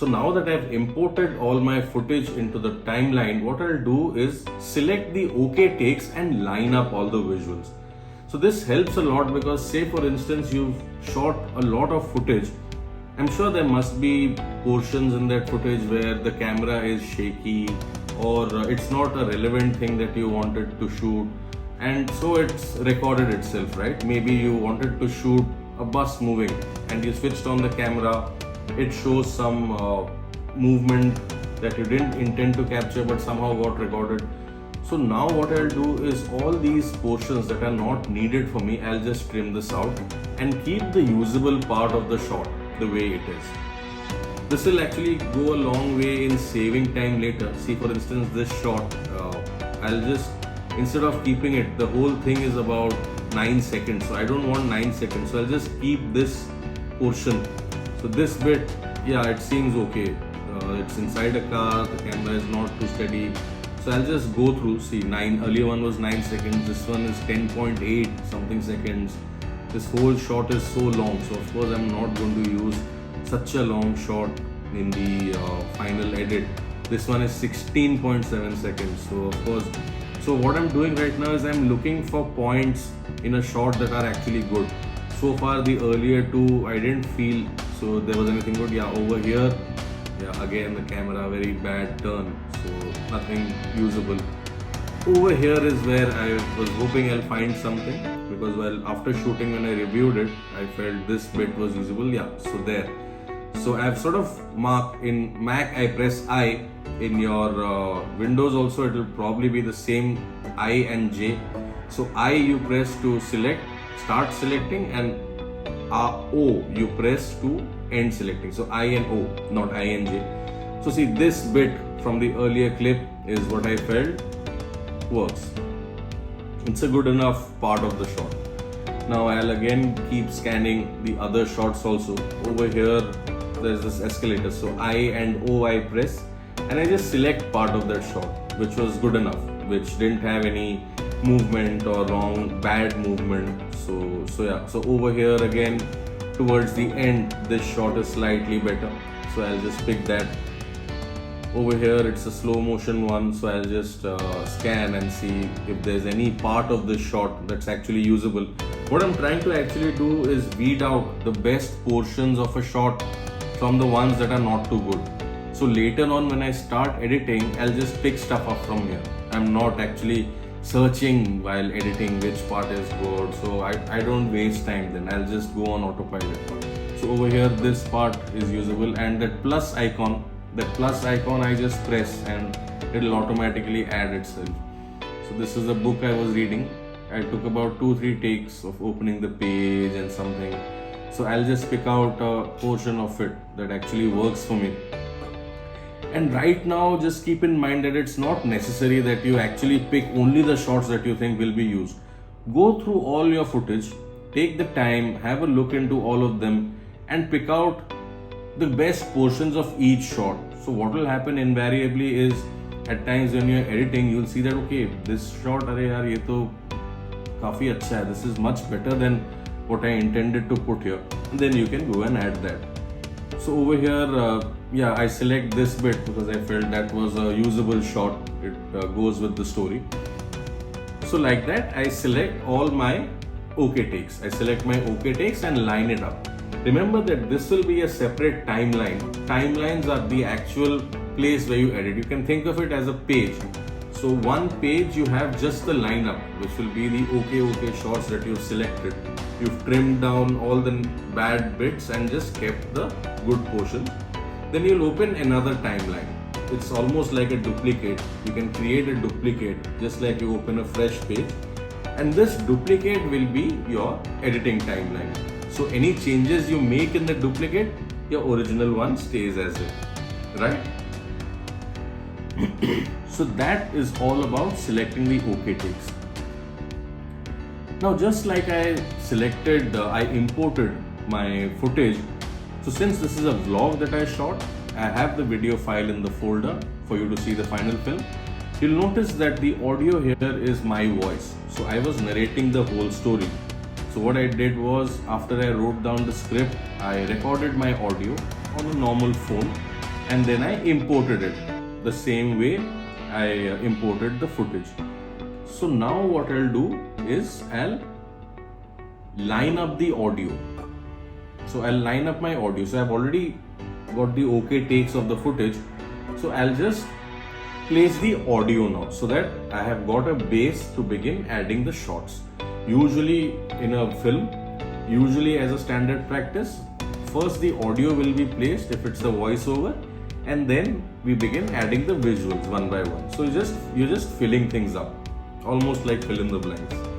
So now that I've imported all my footage into the timeline, what I'll do is select the OK takes and line up all the visuals. So this helps a lot because say for instance you've shot a lot of footage. I'm sure there must be portions in that footage where the camera is shaky or it's not a relevant thing that you wanted to shoot, and so it's recorded itself, right? Maybe you wanted to shoot a bus moving and you switched on the camera, it shows some movement that you didn't intend to capture but somehow got recorded. So now what I'll do is all these portions that are not needed for me, I'll just trim this out and keep the usable part of the shot the way it is. This will actually go a long way in saving time later. See for instance this shot, I'll just, instead of keeping it, the whole thing is about 9 seconds. So I don't want 9 seconds. So I'll just keep this portion. So this bit, yeah, it seems okay. It's inside a car, the camera is not too steady. So I'll just go through, see earlier one was 9 seconds, this one is 10.8 something seconds. This whole shot is so long, so of course I'm not going to use such a long shot in the final edit. This one is 16.7 seconds, so of course, so what I'm doing right now is I'm looking for points in a shot that are actually good. So far the earlier two I didn't feel so there was anything good. Yeah, over here, yeah, again the camera very bad turn, so nothing usable. Over here is where I was hoping I'll find something, because well, after shooting when I reviewed it, I felt this bit was usable. Yeah, so there. So I've sort of marked, in Mac I press I, in your Windows also it will probably be the same, I and J. So I you press to select, start selecting, and O you press to end selecting. So I and O, not I and J. So see, this bit from the earlier clip is what I felt works. It's a good enough part of the shot. Now I'll again keep scanning the other shots also. Over here there's this escalator, so I and O I press and I just select part of that shot which was good enough, which didn't have any movement or bad movement. So yeah, so over here again towards the end this shot is slightly better, so I'll just pick that. Over here it's a slow motion one, so I'll just scan and see if there's any part of this shot that's actually usable. What I'm trying to actually do is weed out the best portions of a shot from the ones that are not too good. So later on when I start editing, I'll just pick stuff up from here. I'm not actually searching while editing which part is good, so I don't waste time then. I'll just go on autopilot. So over here this part is usable, and that plus icon I just press and it'll automatically add itself. So this is a book I was reading. I took about 2-3 takes of opening the page and something. So I'll just pick out a portion of it that actually works for me. And right now just keep in mind that it's not necessary that you actually pick only the shots that you think will be used. Go through all your footage, take the time, have a look into all of them and pick out the best portions of each shot. So what will happen invariably is at times when you're editing, you'll see that okay, this shot, arey yaar, ye to kafi acha hai. This is much better than what I intended to put here. And then you can go and add that. So over here, yeah, I select this bit because I felt that was a usable shot. It goes with the story. So like that, I select all my OK takes. I select my OK takes and line it up. Remember that this will be a separate timeline. Timelines are the actual place where you edit. You can think of it as a page. So one page you have just the lineup, which will be the OK shots that you've selected. You've trimmed down all the bad bits and just kept the good portion. Then you'll open another timeline. It's almost like a duplicate. You can create a duplicate just like you open a fresh page. And this duplicate will be your editing timeline. So any changes you make in the duplicate, your original one stays as it, right? So that is all about selecting the OK takes. Now just like I selected, I imported my footage. So since this is a vlog that I shot, I have the video file in the folder for you to see the final film. You'll notice that the audio here is my voice. So I was narrating the whole story. So what I did was, after I wrote down the script, I recorded my audio on a normal phone and then I imported it the same way I imported the footage. So now what I'll do is I'll line up the audio. So I'll line up my audio. So I've already got the okay takes of the footage. So I'll just place the audio now so that I have got a base to begin adding the shots. Usually in a film, usually as a standard practice, first the audio will be placed if it's a voiceover, and then we begin adding the visuals one by one. So you're just filling things up, almost like fill in the blanks.